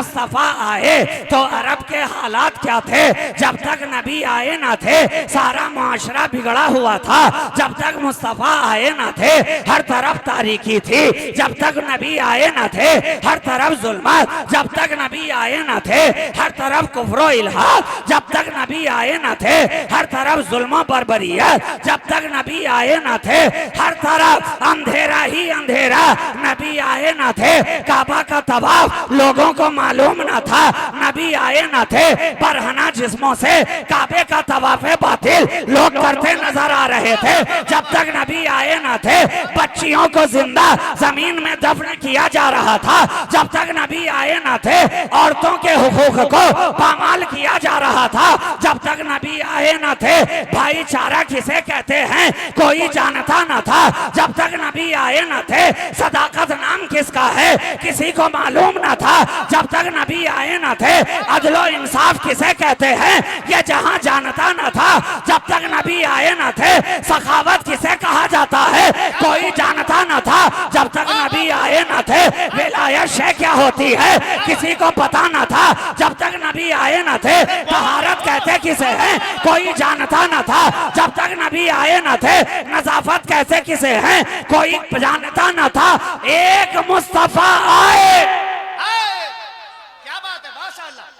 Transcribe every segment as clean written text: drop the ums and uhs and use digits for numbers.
मुस्तफा आए तो अरब के हालात क्या थे? जब तक नबी आए ना थे सारा माशरा बिगड़ा हुआ था। जब तक मुस्तफा आए ना थे हर तरफ तारीकी थी। जब तक नबी आए ना थे हर तरफ जुल्मत। जब तक नबी आए ना थे हर तरफ कुफ्र इल्हाद। जब तक नबी आए ना थे हर तरफ जुल्म बर्बरियत। जब तक नबी आए ना थे हर तरफ अंधेरा ही अंधेरा। नबी आए ना थे काबा का तवाफ लोगों को मालूम ना था। नबी आए ना थे बरहना जिस्मों से काबे का तवाफे बातिल लोग करते नजर आ रहे थे। जब तक नबी आए ना थे बच्चियों को जिंदा जमीन में दफन किया जा रहा था। जब तक नबी आए ना थे औरतों के हुकूक को पामाल किया जा रहा था। जब तक नबी आए ना थे भाईचारा किसे कहते हैं कोई जानता ना था। जब तक नबी आए ना थे सदाकत नाम किसका है किसी को मालूम ना था। जब तक नबी आए ना थे अदलो इंसाफ किसे कहते हैं ये जहां जानता ना था। जब तक नबी आए ना थे सखावत किसे कहा जाता है कोई जानता ना था। जब तक नबी आए ना थे विलायत शे क्या होती है किसी को पता ना था। जब तक नबी आए ना थे तहारत कहते किसे हैं कोई जानता ना था। जब तक नबी आए ना थे नजाफत कैसे किसे हैं कोई जानता ना था। एक मुस्तफा आए,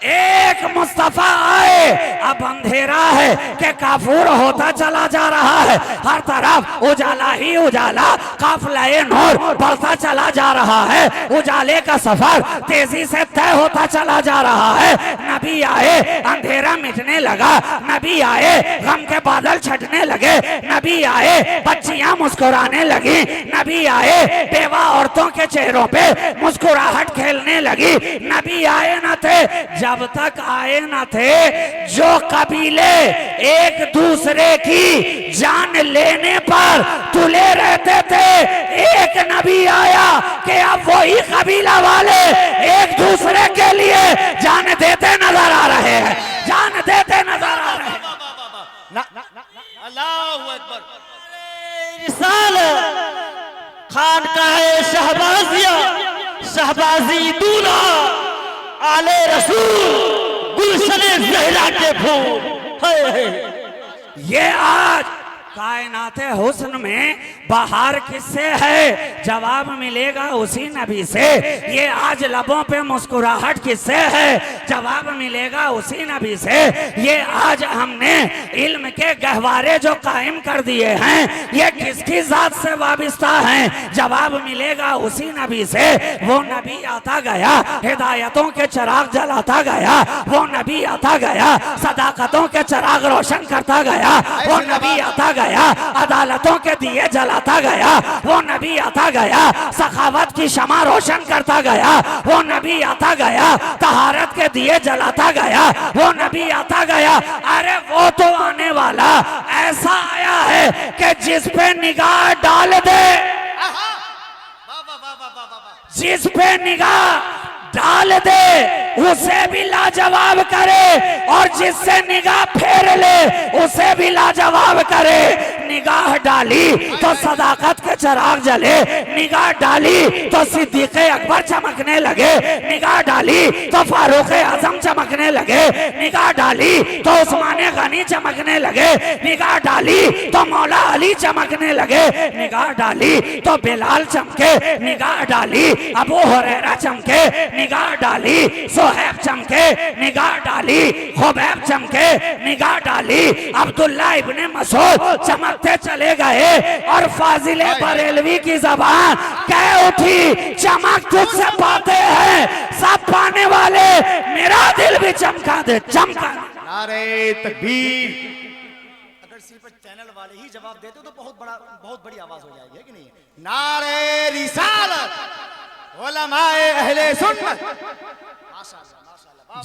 एक मुस्तफा आए अब अंधेरा है कि काफूर होता चला जा रहा है। हर तरफ उजाला ही उजाला काफिले नूर बढ़ता चला जा रहा है। उजाले का सफर तेजी से तय होता चला जा रहा है। नबी आए अंधेरा मिटने लगा। नबी आए गम के बादल छटने लगे। नबी आए बच्चियां मुस्कुराने लगी। नबी आए बेवा औरतों के चेहरों पे मुस्कुराहट खेलने लगी। नबी आए न थे जब तक आए न थे जो कबीले एक दूसरे की जान लेने पर तुले रहते थे। एक नबी आया कि अब वही कबीला वाले एक दूसरे के लिए जान देते नजर आ रहे हैं, जान देते नजर आ रहे हैं। अल्लाहू अकबर। खान का है शहबाजिया शहबाजी दूल्हा आले रसूल गुलशने ज़हरा के फूल। ये आज कायनाते हुस्न में बहार किससे है जवाब मिलेगा उसी नबी से। ये आज लबों पे मुस्कुराहट किससे है जवाब मिलेगा उसी नबी से। ये आज हमने इल्म के गहवारे जो कायम कर दिए हैं ये किसकी जात से वाबिस्ता हैं जवाब मिलेगा उसी नबी से। वो नबी आता गया हिदायतों के चिराग जलाता गया। वो नबी आता गया सदाकतों के चिराग रोशन करता गया। वो नबी आता गया अदालतों के दिए जलाता गया। वो नबी आता गया सखावत की शमा रोशन करता गया। वो नबी आता गया तहारत के दिए जलाता गया। वो नबी आता गया। अरे वो तो आने वाला ऐसा आया है कि जिस पे निगाह डाल दे, जिस पे निगाह डाल दे उसे भी लाजवाब करे और जिससे निगाह फेर ले उसे भी लाजवाब करे। निगाह डाली तो सदाकत के चिराग जले। निगाह डाली तो सिद्दीक़ अकबर चमकने लगे। निगाह डाली तो फारूक आजम चमकने लगे। निगाह डाली तो उस्मान गनी चमकने लगे। निगाह डाली तो मौला अली चमकने लगे। निगाह डाली तो बिलाल चमके। निगाह डाली अबू हुरैरा चमके। निगाह डाली सोहैब चमके। निगाह डाली खुबैब चमके। निगाह डाली अब्दुल्ला इब्ने मसूद चमकते चले गए और फाजिले बरेलवी की जबान कह उठी चमक तुझसे पाते हैं सब पाने वाले मेरा दिल भी चमका दे चमका। नारे तकबीर। अगर सिर्फ चैनल वाले ही जवाब देते तो बहुत बड़ी आवाज हो जाएगी है कि नहीं। नारे रिसालत उलमाए अहले सुन्नत।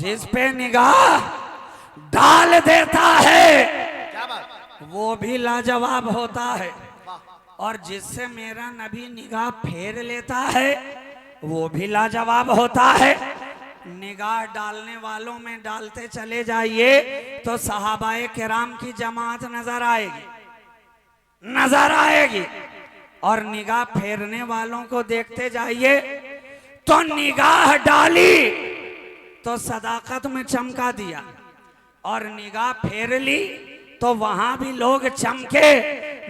जिस पे निगाह डाल देता है क्या बात वो भी लाजवाब होता है और जिससे मेरा नबी निगाह फेर लेता है वो भी लाजवाब होता है। निगाह डालने वालों में डालते चले जाइए तो सहाबाए किराम की जमात नजर आएगी, नजर आएगी। और निगाह फेरने वालों को देखते जाइए तो निगाह डाली तो सदाकत में चमका दिया, और निगाह फेर ली तो वहां भी लोग चमके,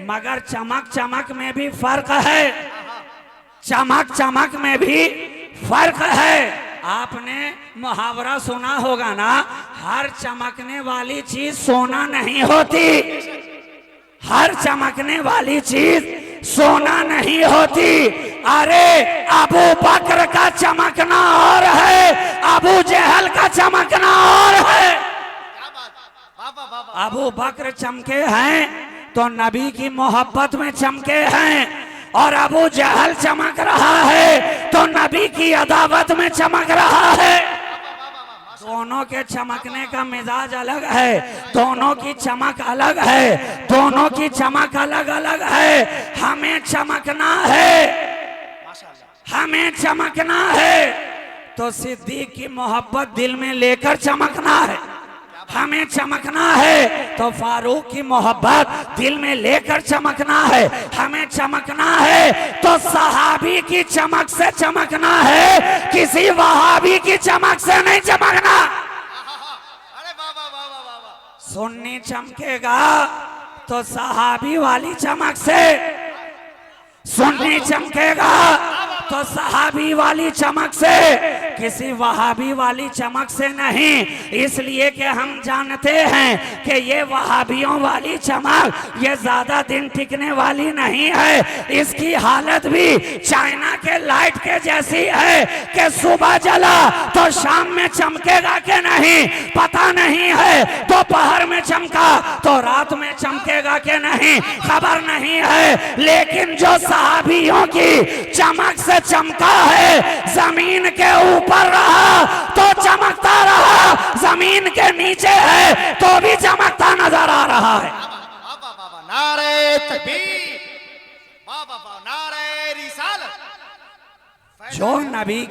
मगर चमक चमक में भी फर्क है, चमक चमक में भी फर्क है। आपने मुहावरा सुना होगा ना, हर चमकने वाली चीज सोना नहीं होती, हर चमकने वाली चीज सोना नहीं होती। अरे अबू बकर का चमकना और है, अबू जहल का चमकना और है। अबू बकर चमके हैं तो नबी की मोहब्बत में चमके हैं, और अबू जहल चमक रहा है तो नबी की अदावत में चमक रहा है। दोनों के चमकने का मिजाज अलग है, दोनों की चमक अलग है, दोनों की चमक अलग अलग है। हमें चमकना है, हमें चमकना है तो सिद्दीक की मोहब्बत दिल में लेकर चमकना है, हमें चमकना है तो फारूक की मोहब्बत दिल में लेकर चमकना है, हमें चमकना है तो सहाबी की चमक से चमकना है, किसी वहाबी की चमक से नहीं चमकना। सुन्नी चमकेगा तो सहाबी वाली चमक से, सुन्नी चमकेगा तो सहाबी वाली चमक से, किसी वहाबी वाली चमक से नहीं। इसलिए कि हम जानते हैं कि ये वहाबियों वाली चमक ये ज्यादा दिन टिकने वाली नहीं है, इसकी हालत भी चाइना के लाइट के जैसी है कि सुबह जला तो शाम में चमकेगा कि नहीं पता नहीं है, दोपहर में चमका तो रात में चमकेगा कि नहीं खबर नहीं है। लेकिन जो सहाबियों की चमक से चमका है, जमीन के ऊपर रहा तो चमकता रहा, जमीन के नीचे है तो भी चमकता नजर आ रहा है। नारे तकबीर, नारे रिसालत। जो नबी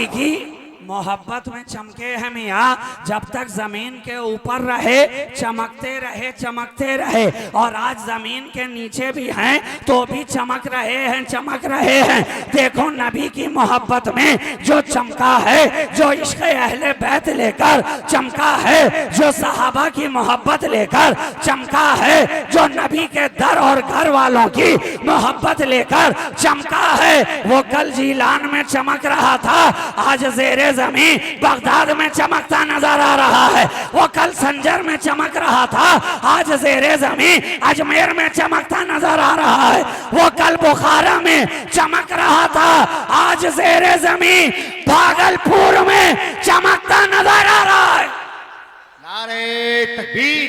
की मोहब्बत में चमके हैं मियाँ, जब तक जमीन के ऊपर रहे चमकते रहे चमकते रहे, और आज जमीन के नीचे भी हैं तो भी चमक रहे हैं चमक रहे हैं। देखो नबी की मोहब्बत में जो चमका है, जो इश्क़ अहले बैत लेकर चमका है, जो सहाबा की मोहब्बत लेकर चमका है, जो नबी के दर और घर वालों की मोहब्बत लेकर चमका है, वो कल जीलान में चमक रहा था, आज ज़ेरे ज़मीं बगदाद में चमकता नजर आ रहा है। वो कल संजर में चमक रहा था, आज ज़ेरे ज़मीं अजमेर में चमकता नजर आ रहा है। वो कल बुखारा में चमक रहा था, आज ज़ेरे ज़मीं भागलपुर में चमकता नजर आ रहा है। नारे तकबीर,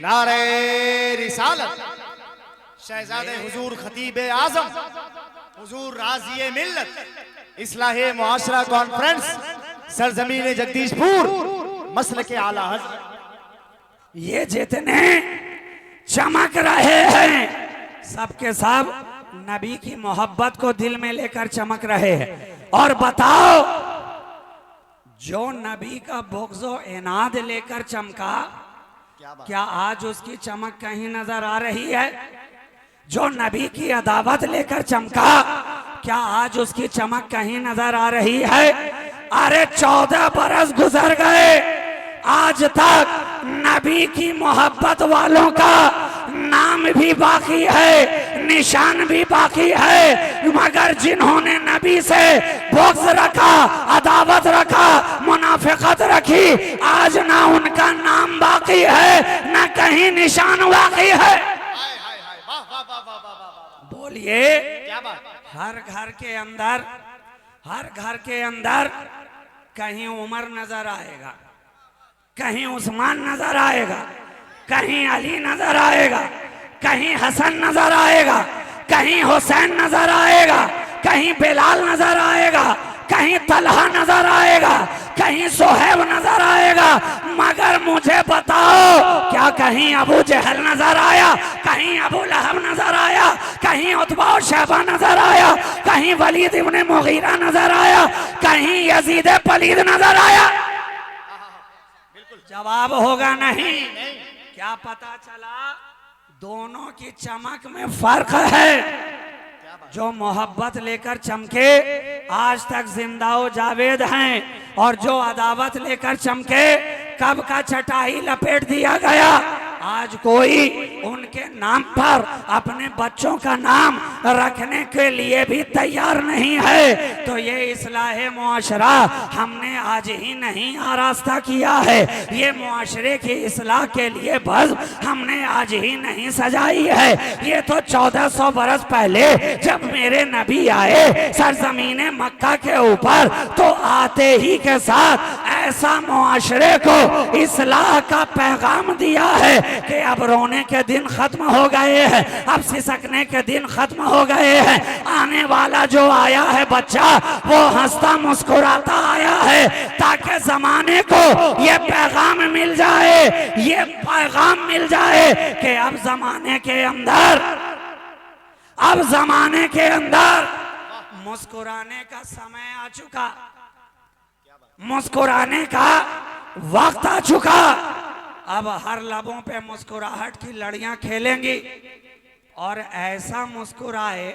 नारे रिसालत। शहजादे हुजूर खतीब आजम, हुजूर राज़ी मिल्लत, इस्लाहे मुआशरा कॉन्फ्रेंस सरजमीन जगदीशपुर, मसल के आला हज़रत। ये जितने चमक रहे हैं सबके सब नबी की मोहब्बत को दिल में लेकर चमक रहे हैं। और बताओ, जो नबी का बुग़्ज़ो इनाद लेकर चमका, क्या आज उसकी चमक कहीं नजर आ रही है? जो नबी की अदावत लेकर चमका, क्या आज उसकी चमक कहीं नजर आ रही है? अरे 14 बरस गुजर गए, आज तक नबी की मोहब्बत वालों का नाम भी बाकी है, निशान भी बाकी है, मगर जिन्होंने नबी से बुग़्ज़ रखा, अदावत रखा, मुनाफिकत रखी, आज ना उनका नाम बाकी है ना कहीं निशान बाकी है। बोलिए, क्या बात? हर घर के अंदर, हर घर के अंदर कहीं उमर नजर आएगा, कहीं उस्मान नजर आएगा, कहीं अली नजर आएगा, कहीं हसन नजर आएगा, कहीं हुसैन नजर आएगा, कहीं बिलाल नजर आएगा, कहीं तलहा नजर आएगा, कहीं सोहेब नजर आएगा। मगर मुझे बताओ, क्या कहीं अबू जहल नजर आया? कहीं अबू लहब नजर आया? कहीं उतबा और शैबा नजर आया? कहीं वलीद इब्ने मुगीरा नजर आया? कहीं यजीद पलीद नजर आया? जवाब होगा नहीं। क्या पता चला? दोनों की चमक में फर्क है। जो मोहब्बत लेकर चमके आज तक जिंदा जावेद हैं, और जो अदावत लेकर चमके कब का चटाई लपेट दिया गया। आज कोई उनके नाम पर अपने बच्चों का नाम रखने के लिए भी तैयार नहीं है। तो ये इस्लाहे मुआशरा हमने आज ही नहीं आरास्ता किया है, ये मुआशरे की इस्लाह के लिए बस हमने आज ही नहीं सजाई है। ये तो 1400 बरस पहले जब मेरे नबी आए सरजमीने मक्का के ऊपर, तो आते ही के साथ ऐसा मुआशरे को इस्लाह का पैगाम दिया है कि अब रोने के दिन खत्म हो गए हैं, अब सिसकने के दिन खत्म हो गए हैं। आने वाला जो आया है बच्चा वो हंसता मुस्कुराता आया है, ताकि जमाने को ये पैगाम मिल जाए, ये पैगाम मिल जाए कि अब जमाने के अंदर मुस्कुराने का समय आ चुका, मुस्कुराने का वक्त आ चुका। अब हर लबों पे मुस्कुराहट की लड़ियां खेलेंगी, और ऐसा मुस्कुराए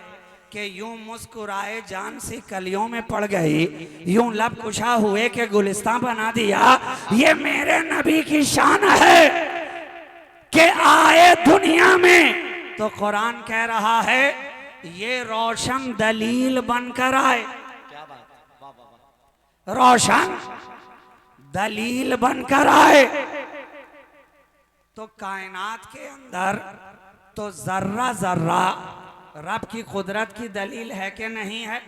कि यूं मुस्कुराए जान सी कलियों में पड़ गई, यूं लब कुशा हुए के गुलिस्तां बना दिया। ये मेरे नबी की शान है कि आए दुनिया में तो कुरान कह रहा है ये रोशन दलील बनकर आए, रोशन दलील बनकर आए। तो कायनात के अंदर तो जर्रा जर्रा रब की कुदरत की दलील है कि नहीं है?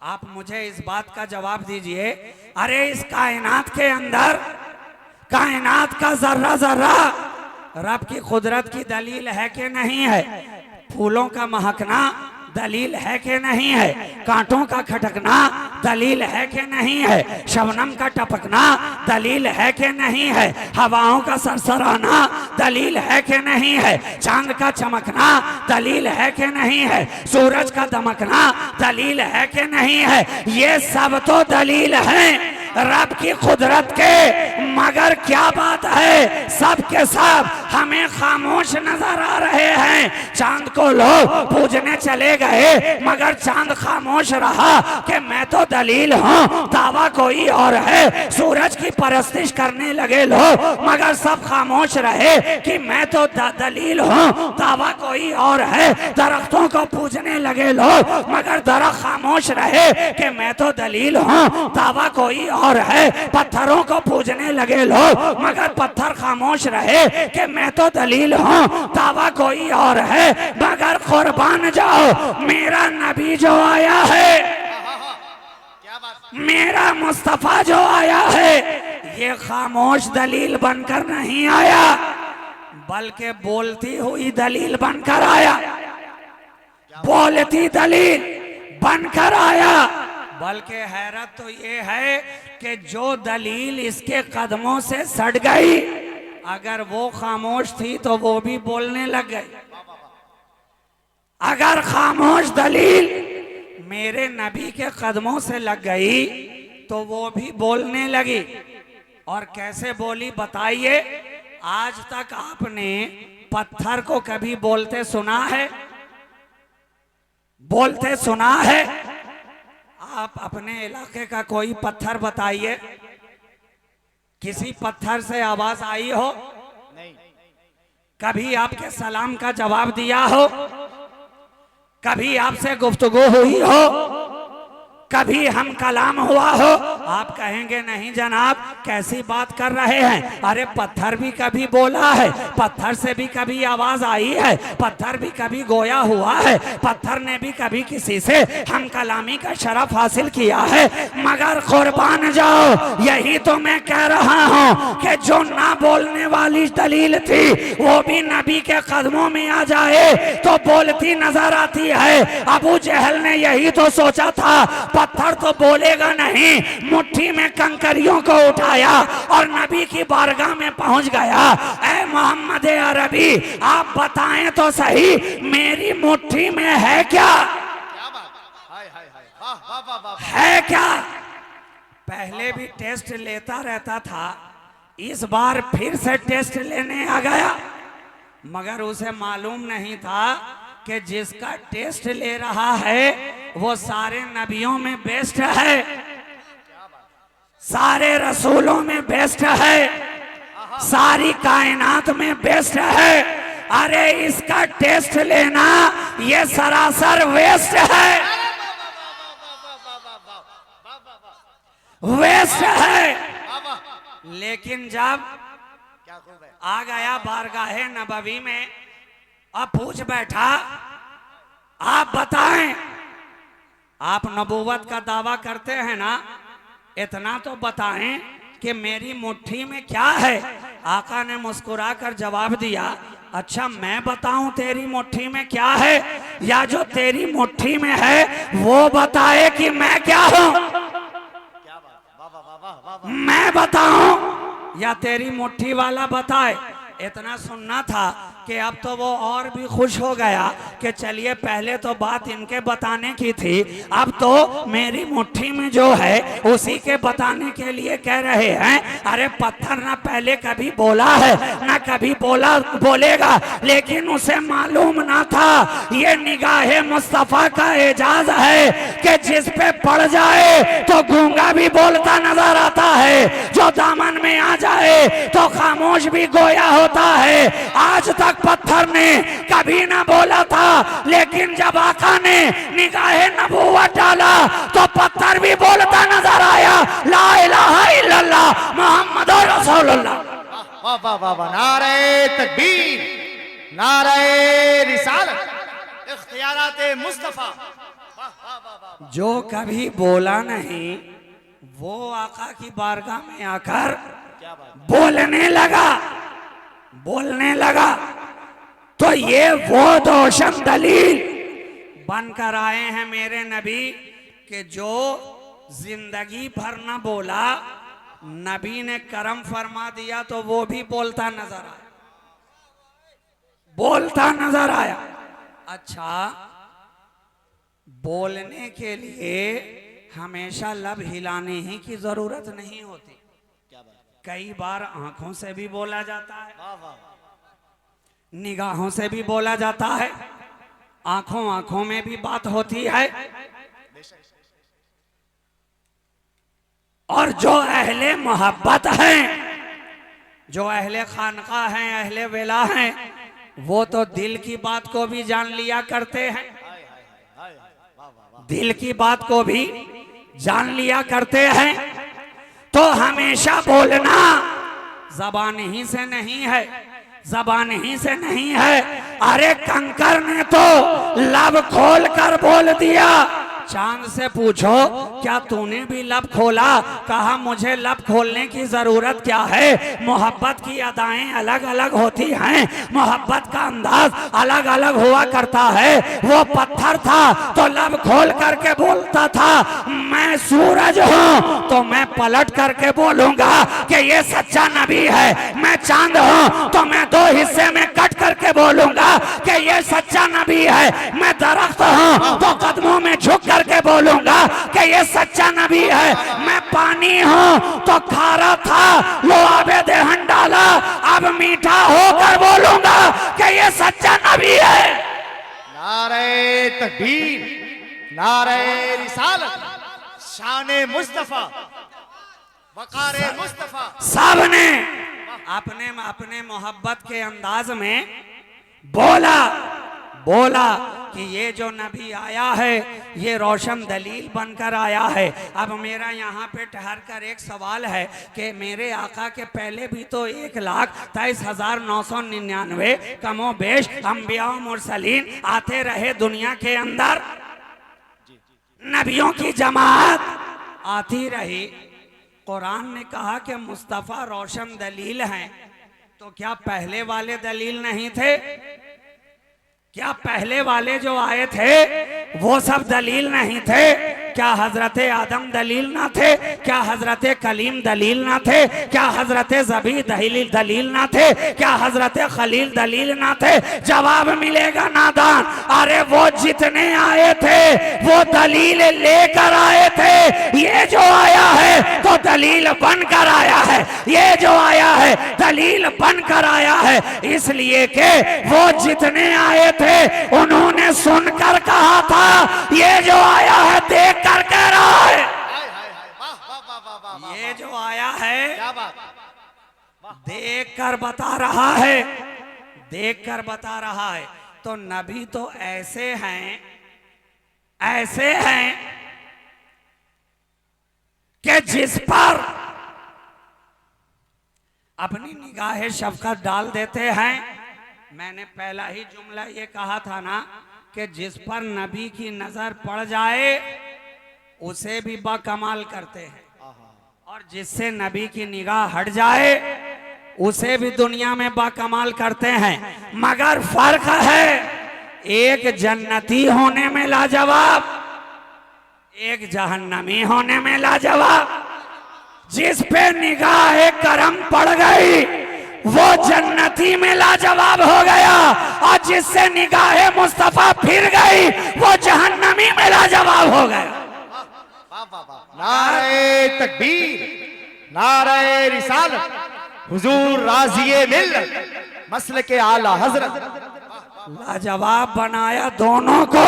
आप मुझे इस बात का जवाब दीजिए। अरे इस कायनात के अंदर कायनात का जर्रा जर्रा रब की कुदरत की दलील है कि नहीं है? फूलों का महकना दलील है कि नहीं है? कांटों का खटकना दलील है कि नहीं है? शबनम का टपकना दलील है कि नहीं है? हवाओं का सरसराना दलील है कि नहीं है? चांद का चमकना दलील है कि नहीं है? सूरज का दमकना दलील है कि नहीं है? ये सब तो दलील है रब की कुदरत के, मगर क्या बात है सब के सब हमें खामोश नजर आ रहे हैं। चांद को लोग पूजने चले गए, मगर चांद खामोश रहा कि मैं तो दलील हूँ, दावा कोई और है। सूरज की परस्तिश करने लगे लोग, मगर सब खामोश रहे कि मैं तो दलील हूँ, दावा कोई और है। दरख्तों को पूजने लगे लोग, मगर दरख्त खामोश रहे कि मैं तो दलील हूँ, दावा कोई और है। पत्थरों को पूजने लगे लोग, मगर पत्थर खामोश रहे कि मैं तो दलील हूँ, दावा कोई और है। मगर कुर्बान जाओ मेरा नबी जो आया है, मेरा मुस्तफा जो आया है, ये खामोश दलील बनकर नहीं आया, बल्कि बोलती हुई दलील बनकर आया, बोलती दलील बनकर आया। बल्कि हैरत तो ये है कि जो दलील इसके कदमों से सड़ गई, अगर वो खामोश थी तो वो भी बोलने लग गई। अगर खामोश दलील मेरे नबी के कदमों से लग गई तो वो भी बोलने लगी। और कैसे बोली बताइए? आज तक आपने पत्थर को कभी बोलते सुना है? बोलते सुना है? आप अपने इलाके का कोई पत्थर बताइए, किसी पत्थर से आवाज आई हो? नहीं। कभी आपके सलाम का जवाब दिया हो? कभी आपसे गुफ्तगू हुई हो? कभी हम कलाम हुआ हो? आप कहेंगे नहीं जनाब, कैसी बात कर रहे हैं। अरे पत्थर भी कभी बोला है, पत्थर से भी कभी आवाज आई है, पत्थर भी कभी गोया हुआ है, पत्थर ने भी कभी किसी से हम कलामी का शरफ हासिल किया है। मगर कुर्बान जाओ, यही तो मैं कह रहा हूँ कि जो ना बोलने वाली दलील थी वो भी नबी के कदमों में आ जाए तो बोलती नजर आती है। अबू जहल ने यही तो सोचा था, पत्थर तो बोलेगा नहीं, मुट्ठी में कंकरियों को उठाया और नबी की बारगाह में पहुंच गया। ऐ मोहम्मद अरबी, आप बताएं तो सही, मेरी मुट्ठी में है क्या? है क्या? पहले भी टेस्ट लेता रहता था, इस बार फिर से टेस्ट लेने आ गया, मगर उसे मालूम नहीं था कि जिसका टेस्ट ले रहा है वो सारे नबियों में बेस्ट है, सारे रसूलों में बेस्ट है, सारी कायनात में बेस्ट है। अरे इसका टेस्ट लेना ये सरासर वेस्ट है, वेस्ट है। लेकिन जब आ गया बारगाहे नबवी में, अब पूछ बैठा, आप बताएं, आप नबूवत का दावा करते हैं ना, इतना तो बताएं कि मेरी मुट्ठी में क्या है। आका ने मुस्कुरा कर जवाब दिया, अच्छा मैं बताऊं तेरी मुट्ठी में क्या है, या जो तेरी मुट्ठी में है वो बताए कि मैं क्या हूं। मैं बताऊं या तेरी मुट्ठी वाला बताए। इतना सुनना था कि अब तो वो और भी खुश हो गया कि चलिए पहले तो बात इनके बताने की थी, अब तो मेरी मुट्ठी में जो है उसी के बताने के लिए कह रहे हैं। अरे पत्थर ना पहले कभी बोला है ना कभी बोलेगा, लेकिन उसे मालूम ना था ये निगाहे मुस्तफा का एजाज है कि जिस पे पड़ जाए तो गूंगा भी बोलता नजर आता है, जो दामन में आ जाए तो खामोश भी गोया होता है। आज तक पत्थर ने कभी ना बोला था, लेकिन जब आका ने निगाहे नबूवत डाला तो पत्थर भी बोलता नजर आया, ला इलाहा इल्लल्लाह मुहम्मदुर रसूलुल्लाह। वाह वाह वाह वाह, नारे तकबीर, नारे रिसालत, इख्तियाराते मुस्तफा। जो कभी बोला नहीं वो आका की बारगाह में आकर बोलने लगा। तो ये वो रोशन दलील बनकर आए हैं मेरे नबी कि जो जिंदगी भर न बोला, नबी ने करम फरमा दिया तो वो भी बोलता नजर आया। अच्छा, बोलने के लिए हमेशा लब हिलाने ही की जरूरत नहीं होती, कई बार आंखों से भी बोला जाता है, निगाहों से भी बोला जाता है, आंखों में भी बात होती है। और जो अहले मोहब्बत हैं, जो अहले खानका हैं, अहले वेला हैं, वो तो दिल की बात को भी जान लिया करते हैं, दिल की बात को भी जान लिया करते हैं। तो हमेशा बोलना जबान ही से नहीं है। अरे कंकर ने तो लब खोल कर बोल दिया। चांद से पूछो क्या तूने भी लब खोला? कहा मुझे लब खोलने की जरूरत क्या है, मोहब्बत की अदाएं अलग अलग होती हैं, मोहब्बत का अंदाज अलग अलग हुआ करता है। वो पत्थर था तो लब खोल करके बोलता था, मैं सूरज हूँ तो मैं पलट करके बोलूंगा कि ये सच्चा नबी है। मैं चांद हूँ तो मैं दो हिस्से में कट करके बोलूंगा कि ये सच्चा नबी है। मैं दरख्त हूँ तो कदमों में झुक करके बोलूंगा कि ये सच्चा नबी है। मैं पानी हूँ तो खारा था, लो आबे देहन डाला, अब मीठा होकर बोलूंगा कि ये सच्चा नबी है। नारे तकबीर, नारे रिसालत, शाने मुस्तफा, वकारे मुस्तफा। सबने अपने मोहब्बत के अंदाज में बोला कि ये जो नबी आया है ये रोशन दलील बनकर आया है। अब मेरा यहाँ पे ठहर कर एक सवाल है कि मेरे आका के पहले भी तो 1,23,999 कमो बेश अंबिया मुरसलीन आते रहे दुनिया के अंदर, नबियों की जमात आती रही। कुरान ने कहा कि मुस्तफ़ा रोशन दलील हैं, तो क्या पहले वाले दलील नहीं थे? क्या पहले वाले जो आए थे वो सब दलील नहीं थे? क्या हजरत आदम दलील ना थे? क्या हजरत कलीम दलील ना थे? क्या हजरत ज़बी दलील ना थे? क्या हजरत खलील दलील ना थे? जवाब मिलेगा नादान, अरे वो जितने आए थे वो दलील लेकर आए थे। ये जो आया है तो दलील बनकर आया है, ये जो आया है दलील बनकर आया है। इसलिए कि वो जितने आए थे उन्होंने सुनकर कहा था, ये जो आया है देख कर कह रहा है। ये जो आया है क्या बात, देख कर बता रहा है, देख कर बता रहा है। तो नबी तो ऐसे हैं, ऐसे हैं कि जिस पर अपनी निगाह शफकत डाल देते हैं। मैंने पहला ही जुमला ये कहा था ना कि जिस पर नबी की नजर पड़ जाए उसे भी बाकमाल करते हैं, और जिससे नबी की निगाह हट जाए उसे भी दुनिया में बाकमाल करते हैं। मगर फर्क है, एक जन्नती होने में लाजवाब, एक जहन्नमी होने में लाजवाब। जिस पे निगाह करम पड़ गई वो जन्नती में लाजवाब हो गया, और जिससे निगाह मुस्तफा फिर गई वो जहन्नमी में लाजवाब हो गया। नारे तकबीर, नारे रिसालत, हुजूर राज़िए मिल्लत मसल के आला हजरत। लाजवाब बनाया दोनों को,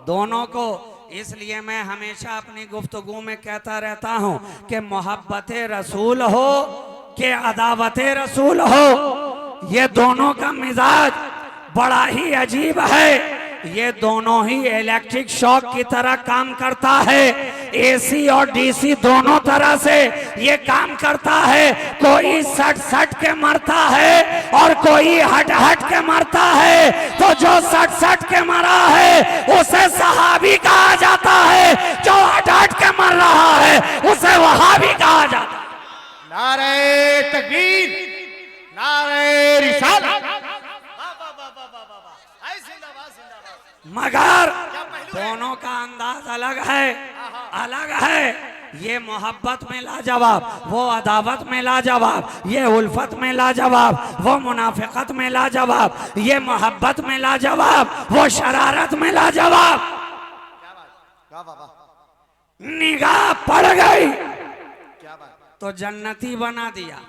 दोनों को। इसलिए मैं हमेशा अपनी गुफ्तगू में कहता रहता हूं कि मोहब्बत रसूल हो कि अदावत रसूल हो, ये दोनों का मिजाज बड़ा ही अजीब है। ये दोनों ही इलेक्ट्रिक शॉक की तरह काम करता है, एसी और डीसी दोनों तरह से ये काम करता है। कोई सट सट के मरता है और कोई हट हट के मरता है। तो जो सट सट के मरा है उसे सहाबी कहा जाता है, जो हट हट के मर रहा है उसे वहाबी कहा जाता है। नारे तकबीर, नारे रिसालत। मगर दोनों का अंदाज अलग है, अलग है। ये मोहब्बत में लाजवाब, वो अदावत में लाजवाब। ये उल्फत में लाजवाब, वो मुनाफिकत में लाजवाब। ये मोहब्बत में लाजवाब, वो शरारत में लाजवाब। निगाह पड़ गई तो जन्नती बना दिया,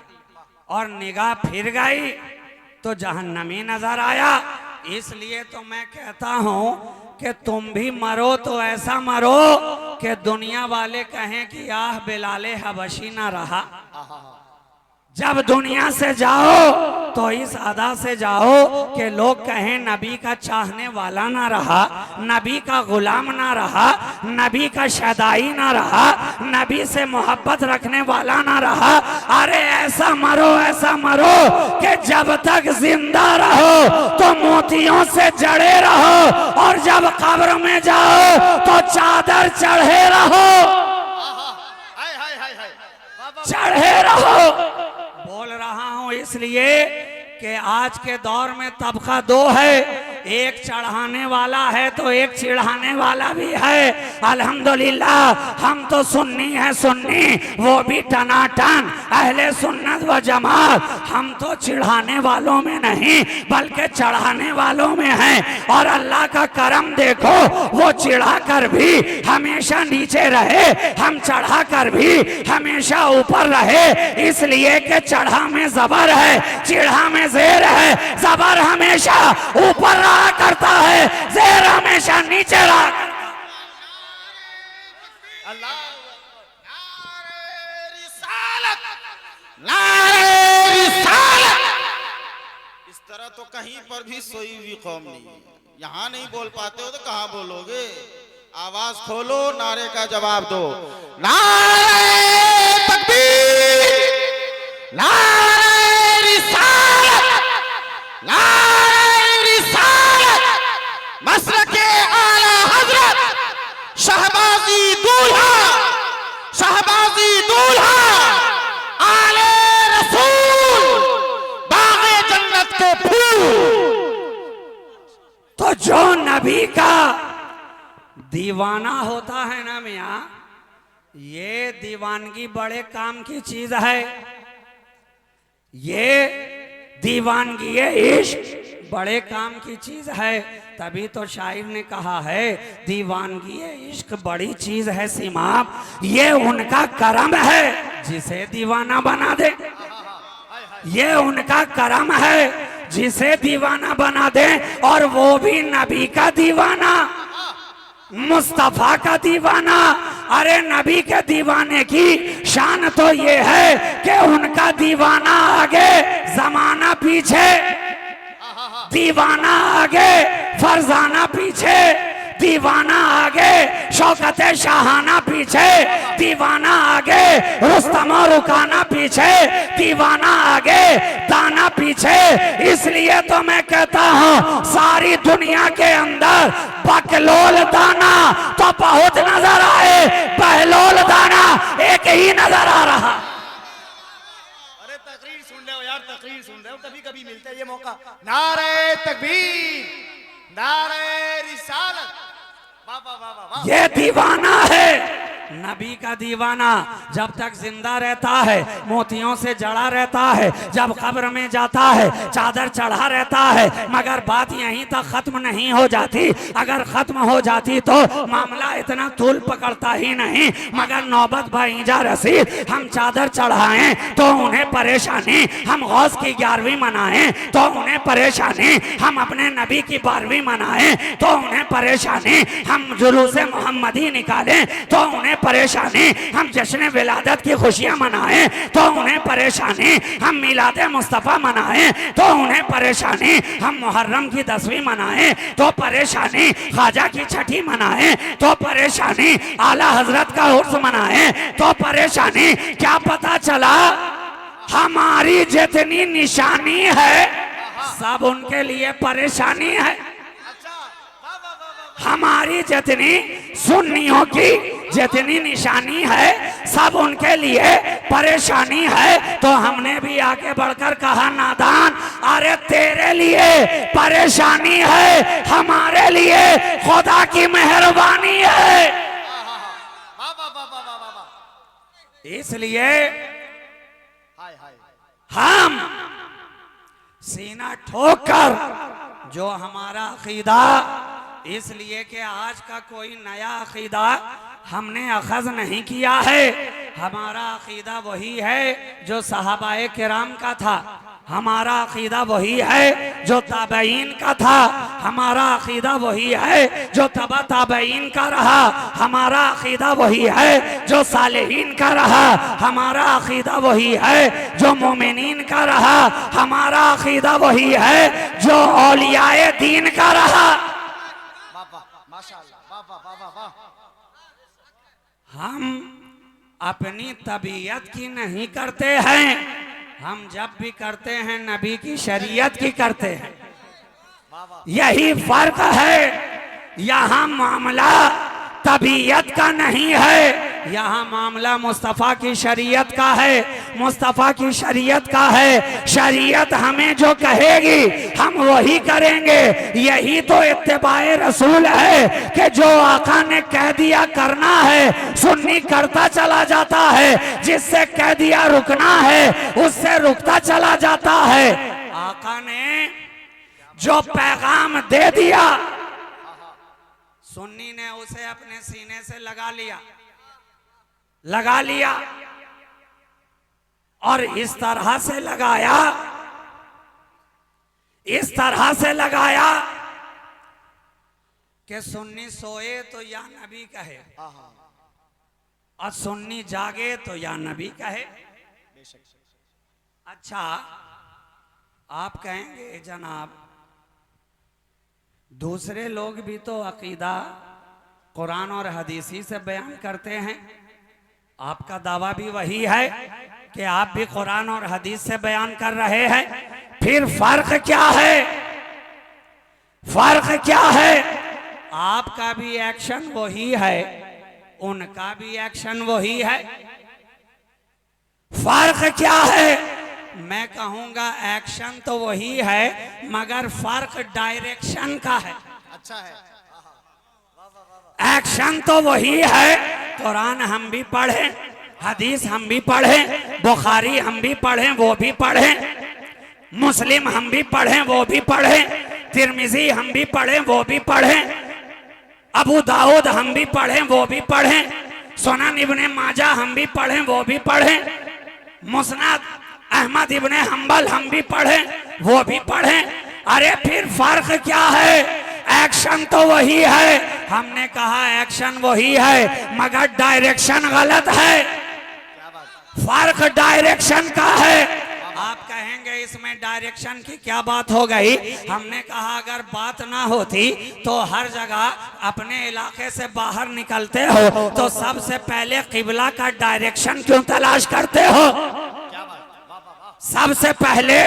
और निगाह फिर गई तो जहन्नमी नजर आया। इसलिए तो मैं कहता हूं कि तुम भी मरो तो ऐसा मरो कि दुनिया वाले कहें कि आह बिलाले हबशी ना रहा। जब दुनिया से जाओ तो इस अदा से जाओ कि लोग कहें नबी का चाहने वाला ना रहा, नबी का गुलाम ना रहा, नबी का शदाई ना रहा, नबी से मोहब्बत रखने वाला ना रहा। अरे ऐसा मरो, ऐसा मरो कि जब तक जिंदा रहो तो मोतियों से जड़े रहो, और जब कब्र में जाओ तो चादर चढ़े रहो, चढ़े रहो। बोल रहा हूं इसलिए कि आज के दौर में तबका दो है, एक चढ़ाने वाला है तो एक चिढ़ाने वाला भी है। अल्हम्दुलिल्लाह हम तो सुन्नी है, सुन्नी वो भी टनाटन अहले सुन्नत व जमात। हम तो चिढ़ाने वालों में नहीं बल्कि चढ़ाने वालों में हैं। और अल्लाह का करम देखो, वो चिढ़ा कर भी हमेशा नीचे रहे, हम चढ़ा कर भी हमेशा ऊपर रहे। इसलिए कि चढ़ा में जबर है, चिढ़ा में ज़ेर है। जबर हमेशा ऊपर रहा करता है, ज़ेर हमेशा नीचे रहा करता है। इस तरह तो कहीं पर भी सोई हुई कौम नहीं है। यहाँ नहीं बोल पाते हो तो कहाँ बोलोगे? आवाज खोलो, नारे का जवाब दो। नारे तकबीर, नारे रिसालत, नारे रिसालत, मसलके आला हजरत, शहबाजी दूल्हा, शहबाजी दूल्हा, आले रसूल, बाग़े जन्नत के फूल। तो जो नबी का दीवाना होता है ना मियाँ, ये दीवानगी बड़े काम की चीज है। ये दीवानगी इश्क बड़े काम की चीज है। तभी तो शायर ने कहा है दीवानगी इश्क बड़ी चीज है सीमाब, ये उनका करम है जिसे दीवाना बना दे। ये उनका करम है जिसे दीवाना बना दे, और वो भी नबी का दीवाना, मुस्तफा का दीवाना। अरे नबी के दीवाने की शान तो ये है कि उनका दीवाना आगे जमाना पीछे, दीवाना आगे फरजाना पीछे, दीवाना आगे शौकत शाहाना पीछे, दीवाना आगे रुस्तम और रुकाना पीछे, दीवाना आगे दाना पीछे। इसलिए तो मैं कहता हूँ सारी दुनिया के अंदर बकलोल दाना तो बहुत नजर आए, बहलोल दाना एक ही नजर आ रहा। अरे तकरीर सुन रहे हो यार, तकरीर सुन रहे हो, कभी कभी मिलता है ये मौका। नारे तकबीर, नारे रिसालत, वाह वाह वाह वाह वाह। ये दीवाना है, नबी का दीवाना। जब तक जिंदा रहता है मोतियों से जड़ा रहता है, जब कब्र में जाता है चादर चढ़ा रहता है। मगर बात यहीं तक खत्म नहीं हो जाती। अगर खत्म हो जाती तो मामला इतना तूल पकड़ता ही नहीं। मगर नौबत भाईजा रसीद हम चादर चढ़ाएं तो उन्हें परेशानी, हम गौस की 11वीं मनाएं तो उन्हें परेशानी, हम अपने नबी की 12वीं मनाएं तो उन्हें परेशानी, हम जुलूसे मोहम्मदी निकालें तो उन्हें परेशानी, हम जश्न विलादत की खुशियां मनाएं तो उन्हें परेशानी, हम मिलादे मुस्तफ़ा मनाएं तो उन्हें परेशानी, हम मुहर्रम की 10वीं मनाएं तो परेशानी, ख्वाजा की 6ठी मनाएं तो परेशानी, आला हजरत का उर्स मनाएं तो परेशानी। क्या पता चला हमारी जितनी निशानी है सब उनके लिए परेशानी है। हमारी जितनी सुन्नियों की जितनी निशानी है सब उनके लिए परेशानी है। तो हमने भी आगे बढ़कर कहा नादान, अरे तेरे लिए परेशानी है, हमारे लिए खुदा की मेहरबानी है। इसलिए हम सीना ठोक कर जो हमारा अकीदा, इसलिए कि आज का कोई नया अकीदा हमने अखज़ नहीं किया है। हमारा अकीदा वही है जो सहाबाए किराम का था, हमारा अकीदा वही है जो ताबईन का था, हमारा अकीदा वही है जो तबा ताबईन का रहा, हमारा अकीदा वही है जो सालेहीन का रहा, हमारा अकीदा वही है जो मोमिनीन का रहा, हमारा अकीदा वही है जो औलियाए दीन का रहा। हम अपनी तबीयत की नहीं करते हैं, हम जब भी करते हैं नबी की शरीयत की करते हैं। यही फर्क है। यहाँ मामला तबीयत का नहीं है, यहाँ मामला मुस्तफ़ा की शरीयत का है, मुस्तफ़ा की शरीयत का है। शरीयत हमें जो कहेगी हम वही करेंगे। यही तो इत्तिबाए रसूल है कि जो आका ने कह दिया करना है सुन्नी करता चला जाता है, जिससे कह दिया रुकना है उससे रुकता चला जाता है। आका ने जो पैगाम दे दिया सुन्नी ने उसे अपने सीने से लगा लिया और इस तरह से लगाया, इस तरह से लगाया कि सुन्नी सोए तो या नबी कहे और सुन्नी जागे तो या नबी कहे। अच्छा, आप कहेंगे जनाब दूसरे लोग भी तो अकीदा कुरान और हदीसी से बयान करते हैं, आपका दावा भी वही है कि आप भी कुरान और हदीस से बयान कर रहे हैं, फिर फर्क क्या है? फर्क क्या है? आपका भी एक्शन वही है, उनका भी एक्शन वही है। फर्क क्या है? मैं कहूंगा एक्शन तो वही है मगर फर्क डायरेक्शन का है। अच्छा है। एक्शन तो वही है। कुरान हम भी पढ़े, हदीस हम भी पढ़े, बुखारी हम भी पढ़े वो भी पढ़े, मुस्लिम हम भी पढ़े वो भी पढ़े, तिरमिजी हम भी पढ़े वो भी पढ़े, अबू दाऊद हम भी पढ़े वो भी पढ़े, सुनन इब्ने माजा हम भी पढ़े वो भी पढ़े, मुस्नद अहमद इब्ने हंबल हम भी पढ़े वो भी पढ़े। अरे फिर फर्क क्या है? एक्शन तो वही है। हमने कहा एक्शन वही है मगर डायरेक्शन गलत है। फर्क डायरेक्शन का है। आप कहेंगे इसमें डायरेक्शन की क्या बात हो गई? हमने कहा अगर बात ना होती तो हर जगह अपने इलाके से बाहर निकलते हो तो सबसे पहले किबला का डायरेक्शन क्यों तलाश करते हो? सबसे पहले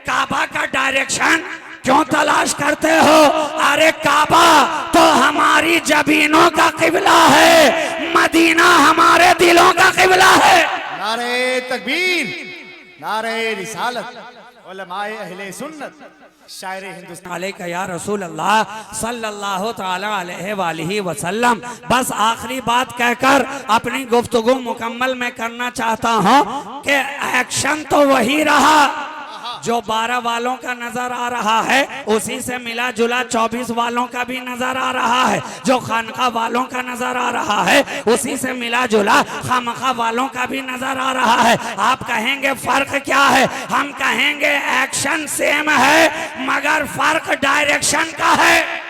काबा का डायरेक्शन क्यों तलाश करते हो? अरे काबा तो हमारी जबीनों का किबला है, मदीना हमारे दिलों का किबला है। नारे तकबीर, नारे रिसालत, उलमाए अहले सुन्नत, शायर हिंदुस्तान अलैका या रसूल अल्लाह सल्लल्लाहु तआला अलैहि वसल्लम। बस आखिरी बात कहकर अपनी गुफ्तगू मुकम्मल मैं करना चाहता हूँ कि एक्शन तो वही रहा जो 12 वालों का नजर आ रहा है, उसी से मिला जुला 24 वालों का भी नजर आ रहा है। जो खानका वालों का नजर आ रहा है उसी से मिला जुला खामखा वालों का भी नजर आ रहा है। आप कहेंगे फर्क क्या है? हम कहेंगे एक्शन सेम है मगर फर्क डायरेक्शन का है।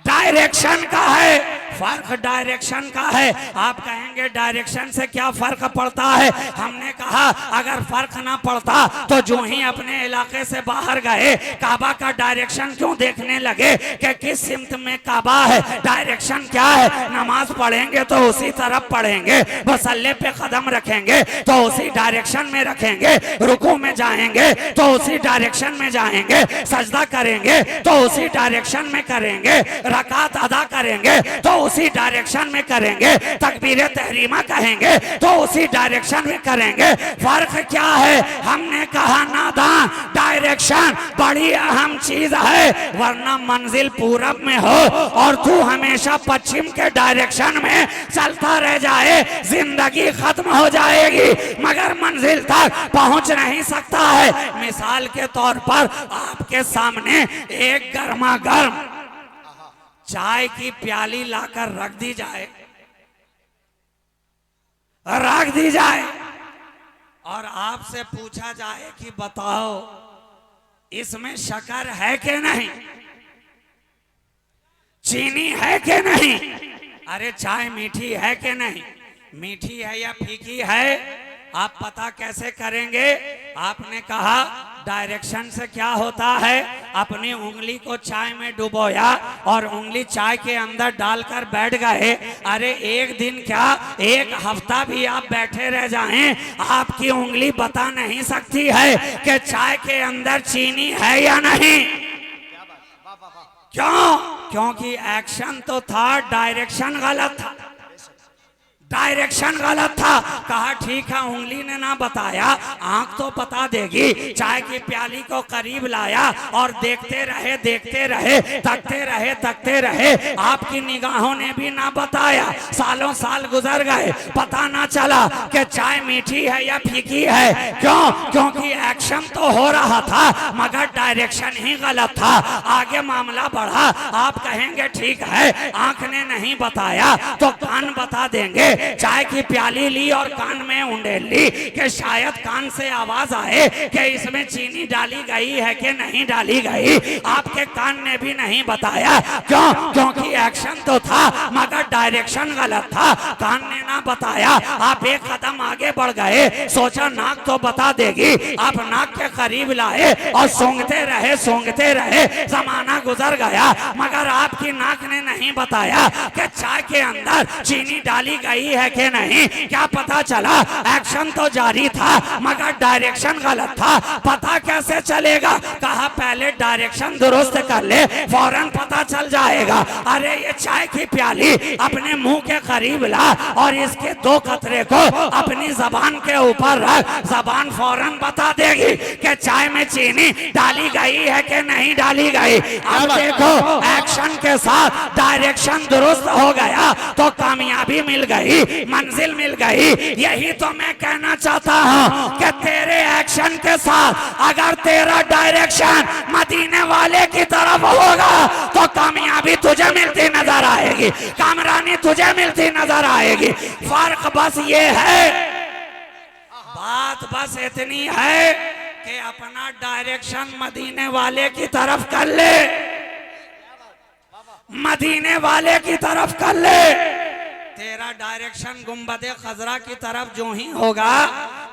डायरेक्शन का है, फर्क डायरेक्शन का है। आप कहेंगे डायरेक्शन से क्या फर्क पड़ता है? हमने कहा अगर फर्क ना पड़ता तो जो ही अपने इलाके से बाहर गए काबा का डायरेक्शन क्यों देखने लगे कि किस सिमत में काबा है? डायरेक्शन क्या है? नमाज पढ़ेंगे तो उसी तरफ पढ़ेंगे, मसल्ले पे कदम रखेंगे तो उसी डायरेक्शन में रखेंगे, रुकू में जाएंगे तो उसी डायरेक्शन में जाएंगे, सजदा करेंगे तो उसी डायरेक्शन में करेंगे, रकात अदा करेंगे तो उसी डायरेक्शन में करेंगे, तकबीर तहरीमा कहेंगे तो उसी डायरेक्शन में करेंगे। फर्क क्या है? हमने कहा नादान, डायरेक्शन बड़ी अहम चीज है, वरना मंजिल पूरब में हो और तू हमेशा पश्चिम के डायरेक्शन में चलता रह जाए, जिंदगी खत्म हो जाएगी मगर मंजिल तक पहुंच नहीं सकता है। मिसाल के तौर पर आपके सामने एक गर्मा गर्म चाय की प्याली लाकर रख दी जाए और आपसे पूछा जाए कि बताओ इसमें शक्कर है कि नहीं, चीनी है कि नहीं? अरे चाय मीठी है कि नहीं? मीठी है या फीकी है? आप पता कैसे करेंगे? आपने कहा डायरेक्शन से क्या होता है? अपनी उंगली को चाय में डुबोया और उंगली चाय के अंदर डालकर बैठ गए। अरे एक दिन क्या एक हफ्ता भी आप बैठे रह जाएं, आपकी उंगली बता नहीं सकती है कि चाय के अंदर चीनी है या नहीं। क्यों? क्योंकि एक्शन तो था, डायरेक्शन गलत था। डायरेक्शन गलत था। कहा ठीक है उंगली ने ना बताया, आंख तो बता देगी। चाय की प्याली को करीब लाया और देखते रहे तकते रहे। आपकी निगाहों ने भी ना बताया, सालों साल गुजर गए, पता ना चला कि चाय मीठी है या फीकी है। क्यों? क्योंकि एक्शन तो हो रहा था मगर डायरेक्शन ही गलत था। आगे मामला बढ़ा। आप कहेंगे ठीक है आंख ने नहीं बताया तो कान बता देंगे। चाय की प्याली ली और कान में उंडेल ली कि शायद कान से आवाज आए कि इसमें चीनी डाली गई है कि नहीं डाली गई। आपके कान ने भी नहीं बताया। क्यों? क्योंकि एक्शन तो था मगर डायरेक्शन गलत था। कान ने ना बताया। आप एक कदम आगे बढ़ गए, सोचा नाक तो बता देगी। आप नाक के करीब लाए और सूंघते रहे। जमाना गुजर गया मगर आपकी नाक ने नहीं बताया कि चाय के अंदर चीनी डाली गई है कि नहीं, क्या पता चला? एक्शन तो जारी था मगर डायरेक्शन गलत था, पता कैसे चलेगा? कहा पहले डायरेक्शन दुरुस्त कर ले, फौरन पता चल जाएगा। अरे ये चाय की प्याली अपने मुंह के करीब ला और इसके 2 कतरे को अपनी जबान के ऊपर रख, जबान फौरन बता देगी कि चाय में चीनी डाली गई है कि नहीं डाली गई। अब देखो एक्शन के साथ डायरेक्शन दुरुस्त हो गया तो कामयाबी मिल गई, मंजिल मिल गई। यही तो मैं कहना चाहता हूँ कि तेरे एक्शन के साथ अगर तेरा डायरेक्शन मदीने वाले की तरफ होगा तो कामयाबी तुझे मिलती नजर आएगी, कामरानी तुझे मिलती नजर आएगी। फर्क बस ये है, बात बस इतनी है कि अपना डायरेक्शन मदीने वाले की तरफ कर ले, मदीने वाले की तरफ कर ले। तेरा डायरेक्शन गुंबदे खजरा की तरफ जो ही होगा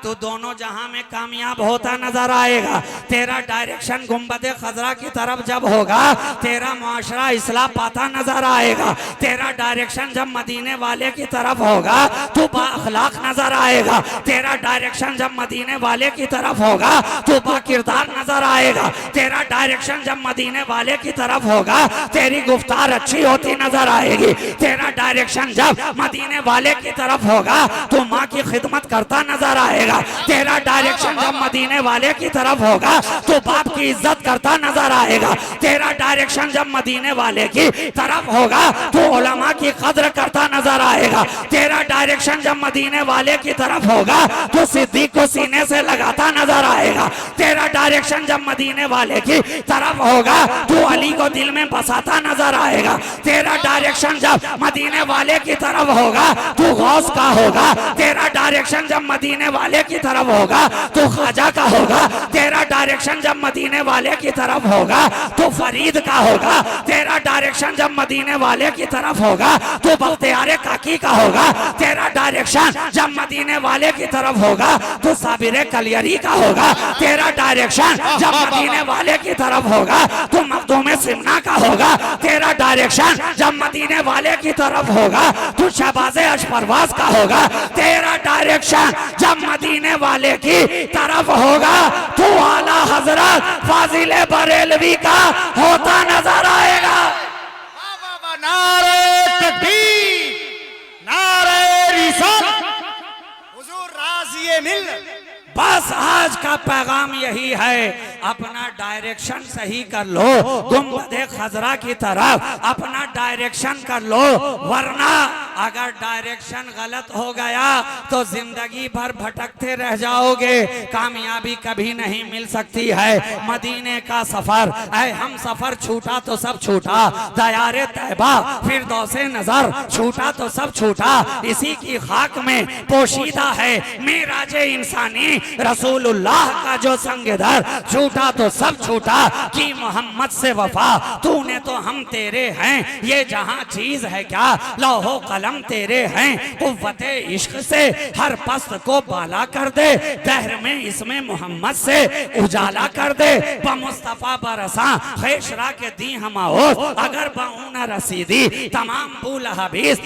तो दोनों जहां में कामयाब होता नजर आएगा। तेरा डायरेक्शन गुंबदे खजरा की तरफ जब होगा तेरा मुआशरा इस्लाह पाता नजर आएगा। तेरा डायरेक्शन जब मदीने वाले की तरफ होगा तो बाअखलाक नजर आएगा। तेरा डायरेक्शन जब मदीने वाले की तरफ होगा तो बाकिरदार नजर आएगा। तेरा डायरेक्शन जब मदीने वाले की तरफ होगा तेरी गुफ्तार अच्छी होती नजर आएगी। तेरा डायरेक्शन जब मदीने वाले की तरफ होगा तो माँ की खिदमत करता नजर आएगा। तेरा डायरेक्शन जब मदीने वाले की तरफ होगा तो बाप की इज्जत करता नजर आएगा। तेरा डायरेक्शन जब मदीने वाले की तरफ होगा तो उलमा की कद्र करता नजर आएगा। तेरा डायरेक्शन जब मदीने वाले की तरफ होगा तो सिद्दीक को सीने से लगाता नजर आएगा। तेरा डायरेक्शन जब मदीने वाले की तरफ होगा तो अली को दिल में बसाता नजर आएगा। तेरा डायरेक्शन जब मदीने वाले की तरफ होगा तो गौस का होगा। तेरा डायरेक्शन जब मदीने वाले की तरफ होगा तो ख्वाजा का होगा। तेरा डायरेक्शन जब मदीने वाले की तरफ होगा तो फरीद का होगा। तेरा डायरेक्शन जब मदीने वाले की तरफ होगा तो बख्तियार काकी का होगा। तेरा डायरेक्शन जब मदीने वाले की तरफ होगा तो साबिर कलियरी का होगा। तेरा डायरेक्शन जब मदीने वाले की तरफ होगा तो मखदूम सिमना का होगा। तेरा डायरेक्शन जब मदीने वाले की तरफ होगा तो शहबाज़े अशपरवाज का होगा। तेरा डायरेक्शन जब मदीने वाले की तरफ होगा तो आला हजरत फाजिले बरेलवी का होता नजर आएगा। नारे तकबीर, नारे रिसालत, हुजूर राज़िए मिल्लत। बस आज का पैगाम यही है, अपना डायरेक्शन सही कर लो, गुंबदे खजरा की तरफ अपना डायरेक्शन कर लो, वरना अगर डायरेक्शन गलत हो गया तो जिंदगी भर भटकते रह जाओगे, कामयाबी कभी नहीं मिल सकती है। मदीने का सफर ऐ हम सफर छूटा तो सब छूटा, दयारे तैबा फिरदौसे नजर छूटा तो सब छूटा, इसी की खाक में पोशीदा है मेराजे इंसानी रसूलुल्लाह का जो संगदर, छूटा तो सब छूटा कि मोहम्मद से वफा, तूने तो हम तेरे हैं, ये जहां चीज है क्या लौहो कलम तेरे हैं, कुव्वते इश्क से हर पस्त को बाला कर दे, दहर में इसमें मोहम्मद से उजाला कर दे, मुस्तफा बरसा खेशरा के दी हम अगर बाऊना रसीदी तमाम बुल हबीस